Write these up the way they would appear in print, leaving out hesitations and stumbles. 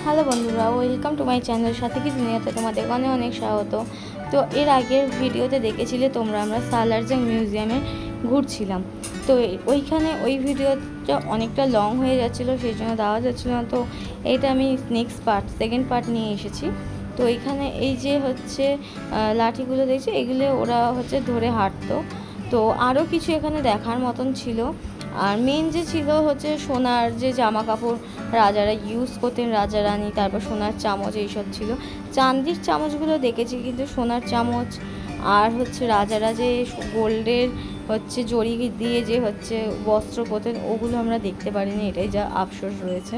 Hello বন্ধুরা, welcome to my channel সাথে কি দুনিয়াতে তোমাদের অনেক অনেক স্বাগত। তো এর আগের ভিডিওতে দেখেছিলে তোমরা আমরা সালারজং মিউজিয়ামে ঘুরছিলাম। তো ওইখানে ওই ভিডিওটা অনেকটা লং হয়ে যাচ্ছিলো, সেই জন্য দেওয়া যাচ্ছিলো না। তো এইটা আমি সেকেন্ড পার্ট নিয়ে এসেছি। তো এইখানে এই যে হচ্ছে লাঠিগুলো দেখছি, এগুলো ওরা হচ্ছে ধরে হাঁটতো। তো আরও কিছু এখানে দেখার মতন ছিল। আর মেন যে ছিল হচ্ছে সোনার যে জামা কাপড় রাজারা ইউজ করতেন, রাজা রানী, তারপর সোনার চামচ এইসব ছিল। চাঁদির চামচগুলো দেখেছি, কিন্তু সোনার চামচ আর হচ্ছে রাজারা যে গোল্ডের হচ্ছে জড়ি দিয়ে যে হচ্ছে বস্ত্র পরতেন, ওগুলো আমরা দেখতে পারিনি, এটাই যা আফসোস রয়েছে।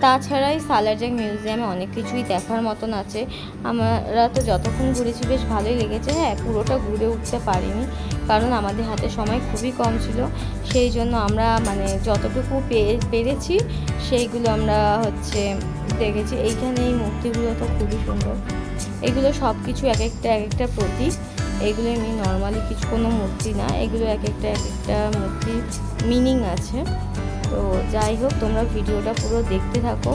তাছাড়াই সালারজং মিউজিয়ামে অনেক কিছুই দেখার মতন আছে। আমরা তো যতক্ষণ ঘুরেছি বেশ ভালোই লেগেছে। হ্যাঁ, পুরোটা ঘুরে উঠতে পারিনি, কারণ আমাদের হাতে সময় খুবই কম ছিল। সেই জন্য আমরা মানে যতটুকু পেরেছি সেইগুলো আমরা হচ্ছে দেখেছি। এইখানে এই মূর্তিগুলো তো খুবই সুন্দর। এগুলো সব কিছু এক একটা প্রতীক। এগুলো এমনি নর্মালি কিছু কোনো মূর্তি না, এগুলো এক একটা মূর্তির মিনিং আছে। তো যাই হোক, তোমরা ভিডিওটা পুরো দেখতে থাকো।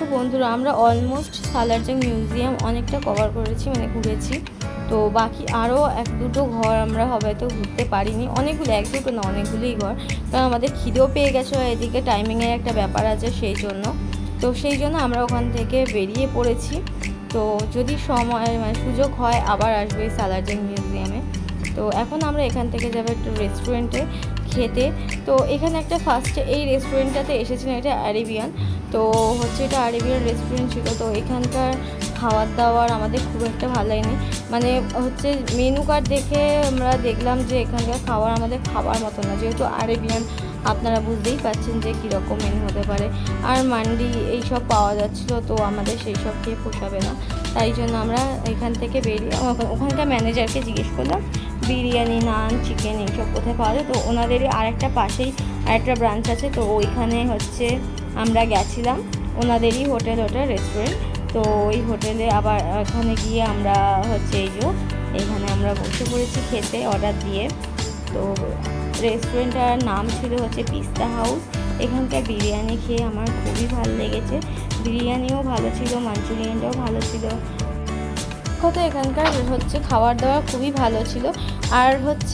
তো বন্ধুরা আমরা অলমোস্ট সালারজং মিউজিয়াম অনেকটা কভার করেছি, মানে ঘুরেছি। তো বাকি আরও এক দুটো ঘর আমরা হয়তো ঘুরতে পারিনি, অনেকগুলো, এক দুটো না অনেকগুলোই ঘর, কারণ আমাদের খিদেও পেয়ে গেছে, এদিকে টাইমিংয়ের একটা ব্যাপার আছে সেই জন্য আমরা ওখান থেকে বেরিয়ে পড়েছি। তো যদি সময় মানে সুযোগ হয় আবার আসবে এই সালারজং মিউজিয়ামে। তো এখন আমরা এখান থেকে যাবো একটা রেস্টুরেন্টে খেতে। তো এখানে একটা ফার্স্টে এই রেস্টুরেন্টটাতে এসেছিলাম, এটা আরেবিয়ান। তো এটা আরেবিয়ান রেস্টুরেন্ট ছিল। তো এখানকার খাবার দাবার আমাদের খুব একটা ভালো লাগেনি, মানে মেনু কার্ড দেখে আমরা দেখলাম যে এখানকার খাবার আমাদের খাবার মতো না, যেহেতু আরেবিয়ান আপনারা বুঝতেই পারছেন যে কীরকম মেনু হতে পারে। আর মান্ডি এইসব পাওয়া যাচ্ছিলো, তো আমাদের সেই সব খেয়ে পোষাবে না, তাই জন্য আমরা এখান থেকে বেরিয়ে ওখানকার ম্যানেজারকে জিজ্ঞেস করলাম বিরিয়ানি, নান, চিকেন এইসব কোথায় পাওয়া যায়। তো ওনাদেরই আরেকটা পাশেই আরেকটা ব্রাঞ্চ আছে, তো ওইখানে আমরা গেছিলাম, ওনাদেরই হোটেল, ওটা রেস্টুরেন্ট। তো ওই হোটেলে আবার ওখানে গিয়ে আমরা এইখানে আমরা বসে পড়েছি খেতে অর্ডার দিয়ে। তো রেস্টুরেন্টটার নাম ছিল পিস্তা হাউস। এখানকার বিরিয়ানি খেয়ে আমার খুবই ভালো লেগেছে, বিরিয়ানিও ভালো ছিল, মাঞ্চুরিয়ানটাও ভালো ছিল। কথা এখানকার খাবার দাবার খুবই ভালো ছিল। আর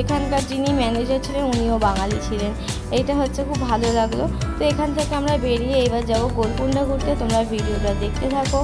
এখানকার যিনি ম্যানেজার ছিলেন উনিও বাঙালি ছিলেন, এইটা খুব ভালো লাগলো। তো এখান থেকে আমরা বেরিয়ে এবার যাবো গোলকুন্ডা ঘুরতে। তোমরা ভিডিওটা দেখতে থাকো।